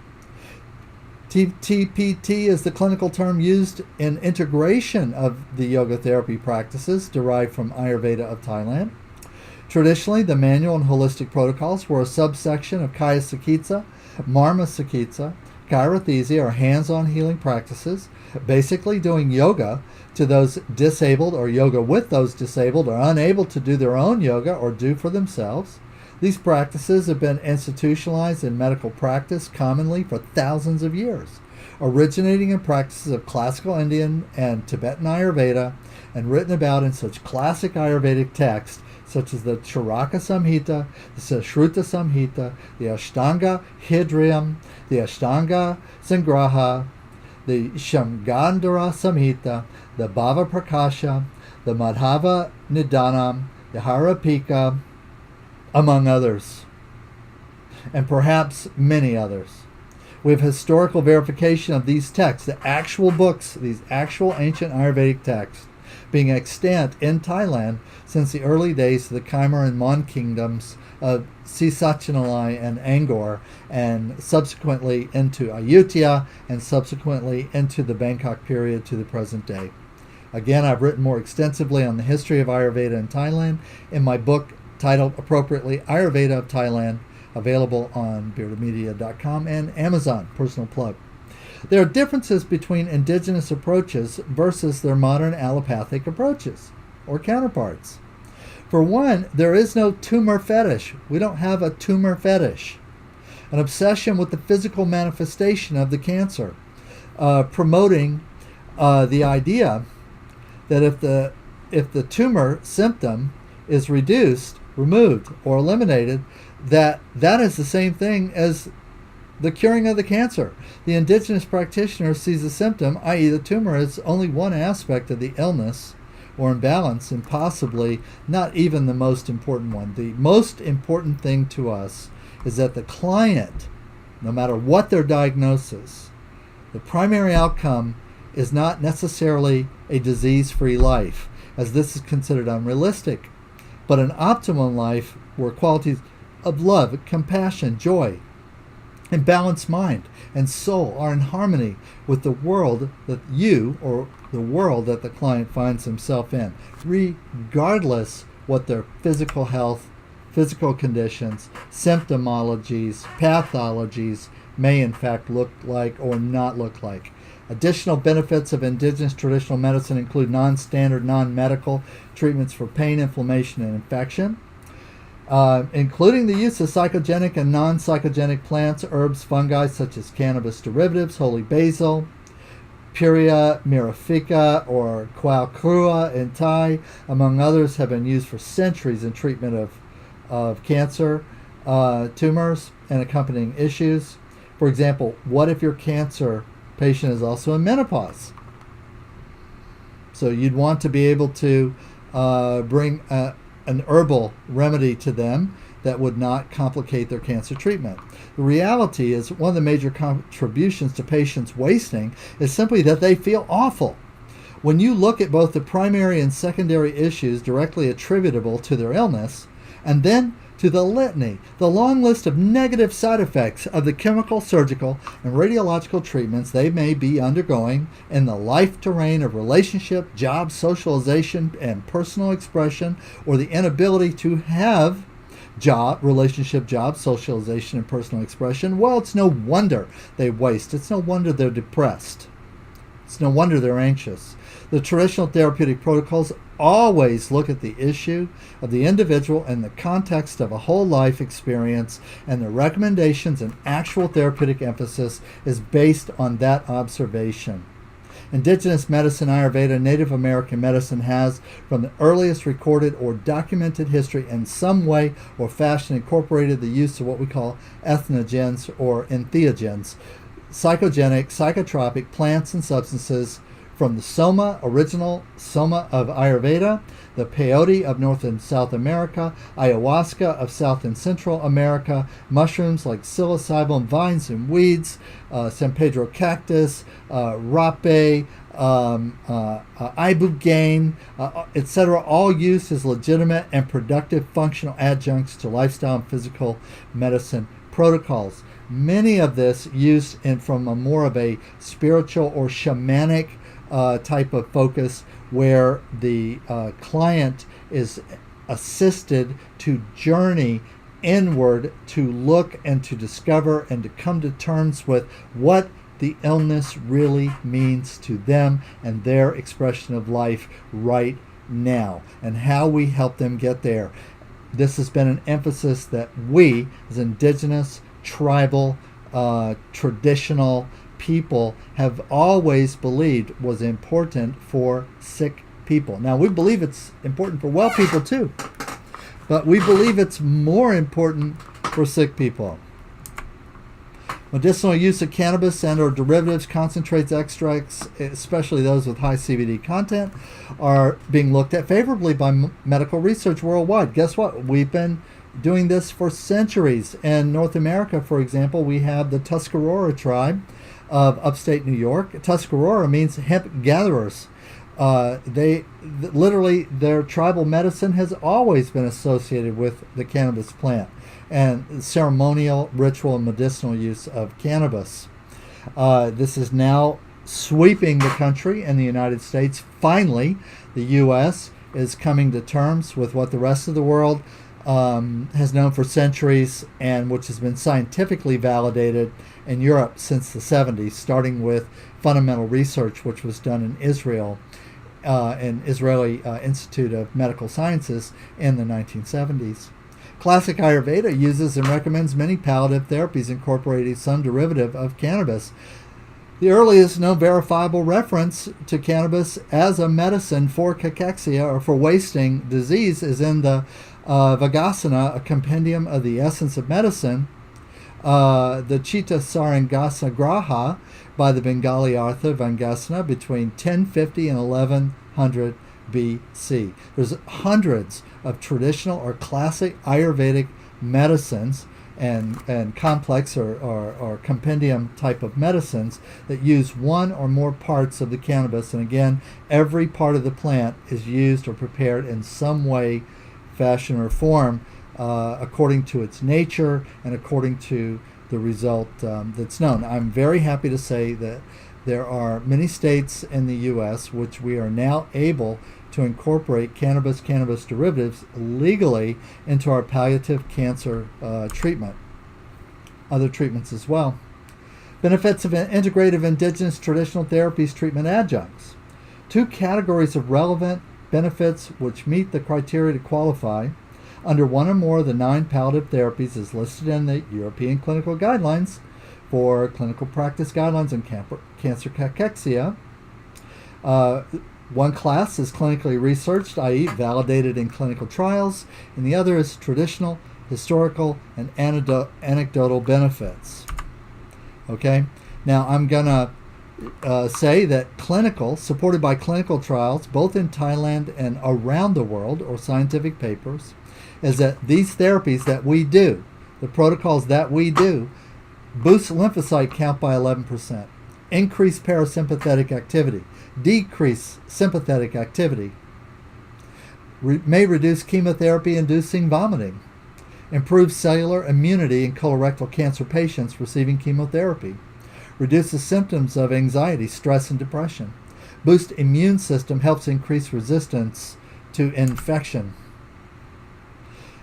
[SPEAKER 1] TPT is the clinical term used in integration of the yoga therapy practices derived from Ayurveda of Thailand. Traditionally, the manual and holistic protocols were a subsection of Kaya Sakitsa, Marma Sakitsa, Chirothesia, or hands-on healing practices, basically doing yoga to those disabled or yoga with those disabled or unable to do their own yoga or do for themselves. These practices have been institutionalized in medical practice commonly for thousands of years, originating in practices of classical Indian and Tibetan Ayurveda and written about in such classic Ayurvedic texts such as the Charaka Samhita, the Sushruta Samhita, the Ashtanga Hridayam, the Ashtanga Sangraha, the Shamgandhara Samhita, the Bhava Prakasha, the Madhava Nidanam, the Harapika, among others, and perhaps many others. We have historical verification of these texts, the actual books, these actual ancient Ayurvedic texts, being extant in Thailand since the early days of the Khmer and Mon kingdoms of Sisachinalai and Angkor, and subsequently into Ayutthaya, and subsequently into the Bangkok period to the present day. Again, I've written more extensively on the history of Ayurveda in Thailand in my book titled appropriately Ayurveda of Thailand, available on beardedmedia.com and Amazon, personal plug. There are differences between indigenous approaches versus their modern allopathic approaches, or counterparts. For one, there is no tumor fetish. We don't have a tumor fetish. An obsession with the physical manifestation of the cancer, promoting the idea that if the tumor symptom is removed, or eliminated, that is the same thing as the curing of the cancer. The indigenous practitioner sees the symptom, i.e. the tumor, as only one aspect of the illness or imbalance, and possibly not even the most important one. The most important thing to us is that the client, no matter what their diagnosis, the primary outcome is not necessarily a disease-free life, as this is considered unrealistic, but an optimum life where qualities of love, compassion, joy, and balanced mind and soul are in harmony with the world that you, or the world that the client finds himself in, regardless what their physical health, physical conditions, symptomologies, pathologies may in fact look like or not look like. Additional benefits of indigenous traditional medicine include non-standard, non-medical treatments for pain, inflammation, and infection, including the use of psychogenic and non-psychogenic plants, herbs, fungi such as cannabis derivatives, holy basil, Puria mirifica, or Quao Krua in Thai, among others, have been used for centuries in treatment of cancer, tumors, and accompanying issues. For example, what if your cancer patient is also in menopause? So you'd want to be able to bring an herbal remedy to them that would not complicate their cancer treatment. The reality is one of the major contributions to patients wasting is simply that they feel awful. When you look at both the primary and secondary issues directly attributable to their illness, and then to the litany, the long list of negative side effects of the chemical, surgical, and radiological treatments they may be undergoing in the life terrain of relationship, job, socialization, and personal expression, or the inability to have relationship, job, socialization, and personal expression, well, it's no wonder they waste. It's no wonder they're depressed. It's no wonder they're anxious. The traditional therapeutic protocols always look at the issue of the individual in the context of a whole life experience, and the recommendations and actual therapeutic emphasis is based on that observation. Indigenous medicine, Ayurveda, Native American medicine has, from the earliest recorded or documented history, in some way or fashion incorporated the use of what we call ethnogens or entheogens, psychogenic, psychotropic plants and substances, from the original Soma of Ayurveda, the peyote of North and South America, ayahuasca of South and Central America, mushrooms like psilocybin, vines and weeds, San Pedro cactus, rape, ibogaine, etc., all used as legitimate and productive functional adjuncts to lifestyle and physical medicine protocols. Many of this used from a more of a spiritual or shamanic type of focus, where the client is assisted to journey inward, to look and to discover and to come to terms with what the illness really means to them and their expression of life right now, and how we help them get there. This has been an emphasis that we, as indigenous, tribal, traditional people, have always believed was important for sick people. Now, we believe it's important for well people too, but we believe it's more important for sick people. Medicinal use of cannabis and or derivatives, concentrates, extracts, especially those with high CBD content, are being looked at favorably by medical research worldwide. Guess what? We've been doing this for centuries. In North America, for example, we have the Tuscarora tribe of upstate New York. Tuscarora means hemp gatherers. Literally, their tribal medicine has always been associated with the cannabis plant and ceremonial, ritual, and medicinal use of cannabis. This is now sweeping the country and the United States. Finally, the U.S. is coming to terms with what the rest of the world has known for centuries, and which has been scientifically validated in Europe since the 70s, starting with fundamental research which was done in Israel, an Israeli Institute of Medical Sciences in the 1970s. Classic Ayurveda uses and recommends many palliative therapies incorporating some derivative of cannabis. The earliest known verifiable reference to cannabis as a medicine for cachexia, or for wasting disease, is in the Vagasana, a compendium of the essence of medicine, the Chitta Sarangasa Graha by the Bengali author Vangasana between 1050 and 1100 BC. There's hundreds of traditional or classic Ayurvedic medicines and complex or compendium type of medicines that use one or more parts of the cannabis. And again, every part of the plant is used or prepared in some way, fashion, or form according to its nature and according to the result that's known. I'm very happy to say that there are many states in the U.S. which we are now able to incorporate cannabis derivatives legally into our palliative cancer treatment, other treatments as well. Benefits of integrative indigenous traditional therapies treatment adjuncts. 2 categories of relevant benefits which meet the criteria to qualify under one or more of the 9 palliative therapies is listed in the European Clinical Guidelines for Clinical Practice Guidelines on Cancer Cachexia. One class is clinically researched, i.e. validated in clinical trials, and the other is traditional, historical, and anecdotal benefits. Okay? Now I'm going to say that clinical, supported by clinical trials, both in Thailand and around the world, or scientific papers, is that these therapies that we do, the protocols that we do, boost lymphocyte count by 11%, increase parasympathetic activity, decrease sympathetic activity, may reduce chemotherapy-inducing vomiting, improve cellular immunity in colorectal cancer patients receiving chemotherapy, reduces symptoms of anxiety, stress, and depression, boost immune system, helps increase resistance to infection.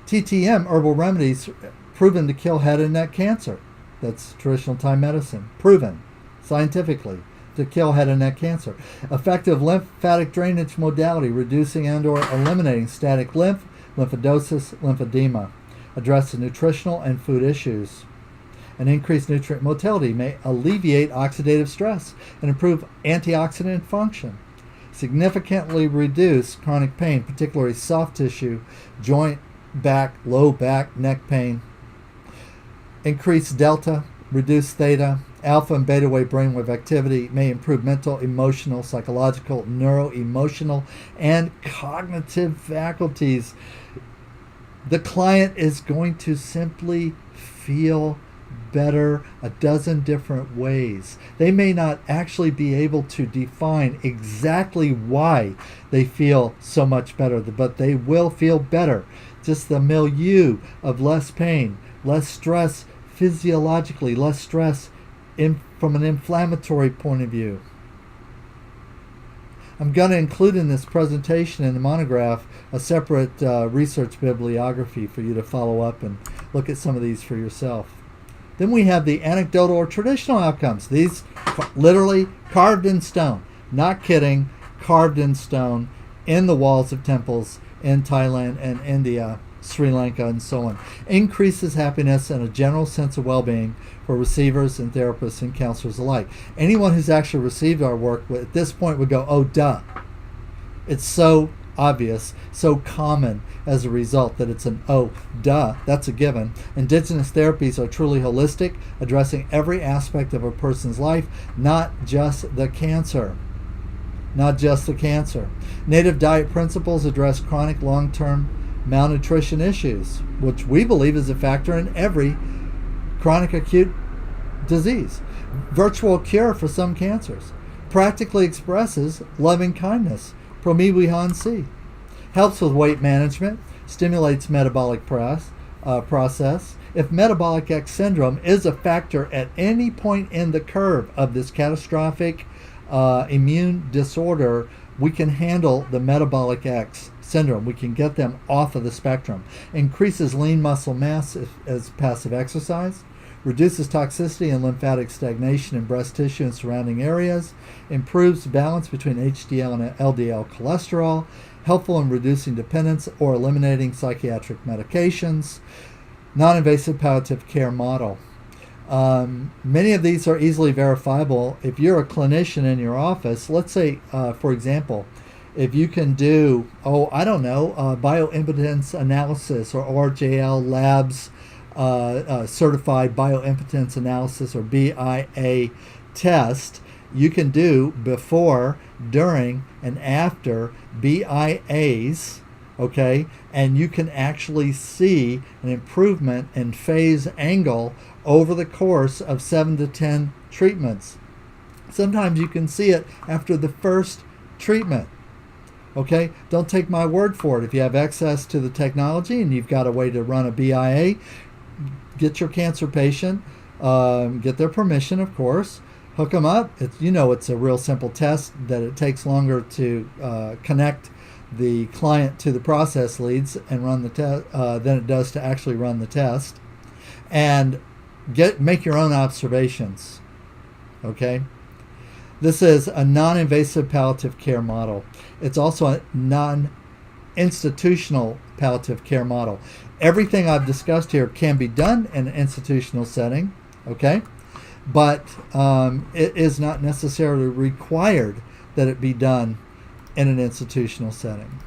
[SPEAKER 1] TTM, herbal remedies proven to kill head and neck cancer. That's traditional Thai medicine. Proven scientifically to kill head and neck cancer. Effective lymphatic drainage modality, reducing and or eliminating static lymph, lymphodosis, lymphedema. Addresses nutritional and food issues. An increased nutrient motility may alleviate oxidative stress and improve antioxidant function. Significantly reduce chronic pain, particularly soft tissue, joint, back, low back, neck pain. Increase delta, reduce theta, alpha and beta wave brainwave activity, may improve mental, emotional, psychological, neuro-emotional, and cognitive faculties. The client is going to simply feel better a dozen different ways. They may not actually be able to define exactly why they feel so much better, but they will feel better. Just the milieu of less pain, less stress physiologically, less stress from an inflammatory point of view. I'm going to include in this presentation and the monograph a separate research bibliography for you to follow up and look at some of these for yourself. Then we have the anecdotal or traditional outcomes. These literally carved in stone. Not kidding, carved in stone in the walls of temples in Thailand and India, Sri Lanka, and so on. Increases happiness and a general sense of well-being for receivers and therapists and counselors alike. Anyone who's actually received our work at this point would go, oh, duh. It's so obvious, so common as a result that it's an oh, duh, that's a given. Indigenous therapies are truly holistic, addressing every aspect of a person's life, not just the cancer. Not just the cancer. Native diet principles address chronic long-term malnutrition issues, which we believe is a factor in every chronic acute disease. Virtual cure for some cancers. practically expresses loving kindness, promibuhansi. Helps with weight management, stimulates metabolic process. If metabolic X syndrome is a factor at any point in the curve of this catastrophic immune disorder, we can handle the metabolic X syndrome. We can get them off of the spectrum. Increases lean muscle mass as passive exercise. Reduces toxicity and lymphatic stagnation in breast tissue and surrounding areas. Improves balance between HDL and LDL cholesterol. Helpful in reducing dependence or eliminating psychiatric medications. Non-invasive palliative care model. Many of these are easily verifiable. If you're a clinician in your office, let's say, for example, if you can do, bioimpedance analysis or RJL Labs certified bioimpedance analysis or BIA test, you can do before, during, and after BIAs, okay, and you can actually see an improvement in phase angle over the course of 7 to 10 treatments. Sometimes you can see it after the first treatment. Okay, don't take my word for it. If you have access to the technology and you've got a way to run a BIA, get your cancer patient, get their permission, of course, hook them up. It's a real simple test that it takes longer to connect the client to the process leads and run the test than it does to actually run the test, and make your own observations. Okay, this is a non-invasive palliative care model. It's also a non-institutional palliative care model. Everything I've discussed here can be done in an institutional setting, okay, but it is not necessarily required that it be done in an institutional setting.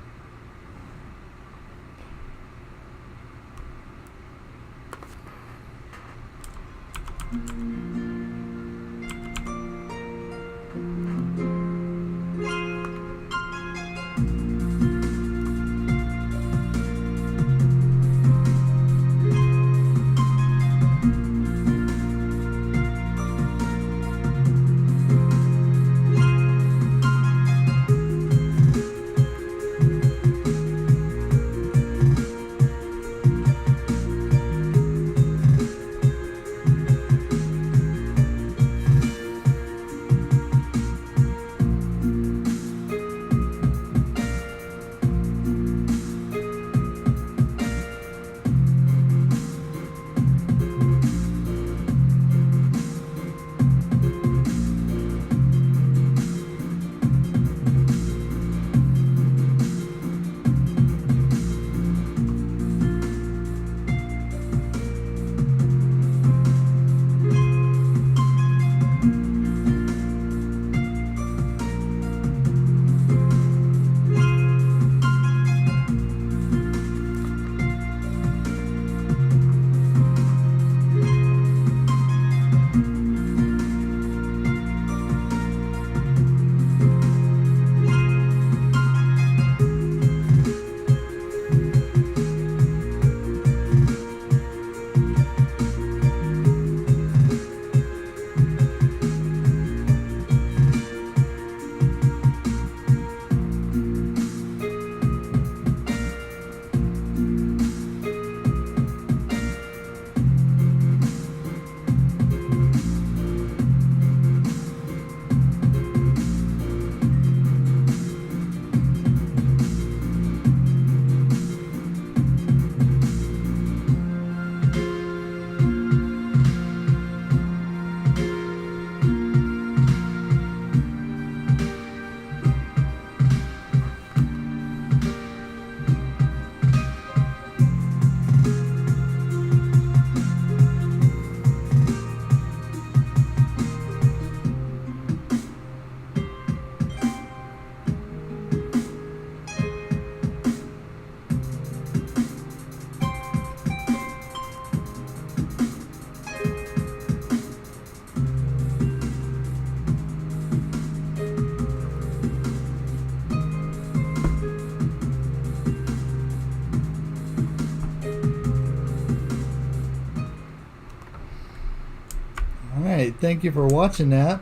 [SPEAKER 1] All right, thank you for watching that.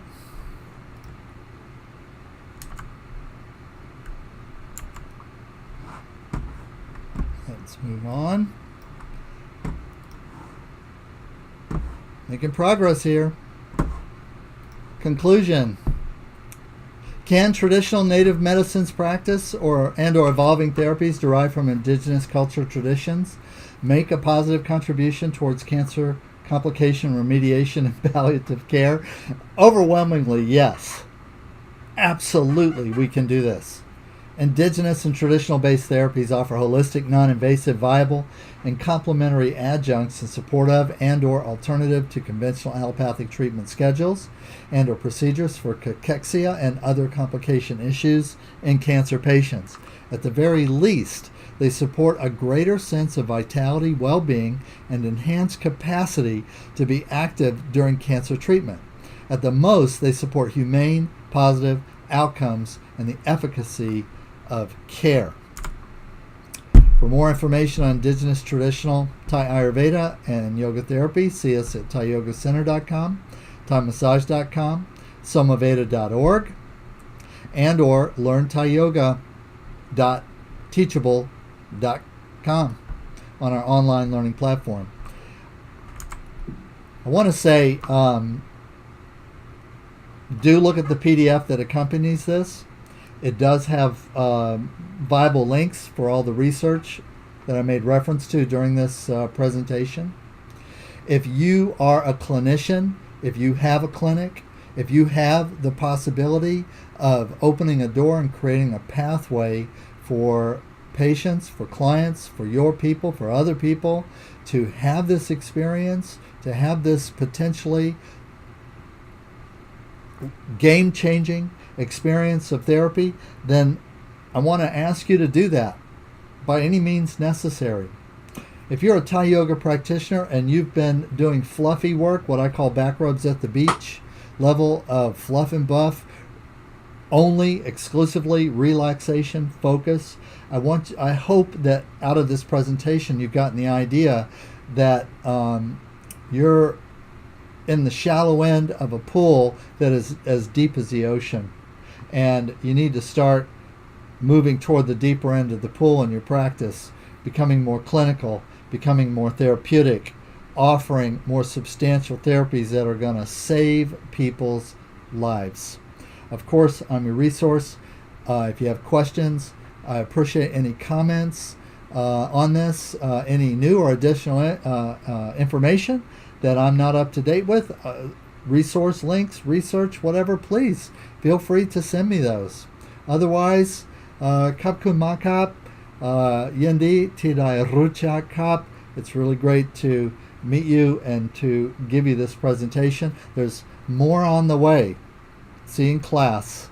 [SPEAKER 1] Making progress here. Conclusion. Can traditional native medicines practice or evolving therapies derived from indigenous culture traditions make a positive contribution towards cancer complication remediation and palliative care? Overwhelmingly, yes. Absolutely, we can do this. Indigenous and traditional-based therapies offer holistic, non-invasive, viable, and complementary adjuncts in support of and/or alternative to conventional allopathic treatment schedules and/or procedures for cachexia and other complication issues in cancer patients. At the very least, they support a greater sense of vitality, well-being, and enhanced capacity to be active during cancer treatment. At the most, they support humane, positive outcomes and the efficacy of care. For more information on Indigenous Traditional Thai Ayurveda and Yoga Therapy, see us at thaiyogacenter.com, thaimassage.com, somaveda.org, and or learnthaioga.teachable.com on our online learning platform. I want to say, do look at the PDF that accompanies this. It does have viable links for all the research that I made reference to during this presentation. If you are a clinician, if you have a clinic, if you have the possibility of opening a door and creating a pathway for patients, for clients, for your people, for other people to have this experience, to have this potentially game-changing experience of therapy, then I want to ask you to do that by any means necessary. If you're a Thai yoga practitioner and you've been doing fluffy work, what I call back rubs at the beach, level of fluff and buff, only exclusively relaxation focus, I hope that out of this presentation you've gotten the idea that you're in the shallow end of a pool that is as deep as the ocean. And you need to start moving toward the deeper end of the pool in your practice, becoming more clinical, becoming more therapeutic, offering more substantial therapies that are going to save people's lives. Of course, I'm your resource. If you have questions, I appreciate any comments on this, any new or additional information that I'm not up to date with. Resource links, research, whatever, please feel free to send me those. Otherwise, kap kun makap, yendi tidai rucha kap. It's really great to meet you and to give you this presentation. There's more on the way. See you in class.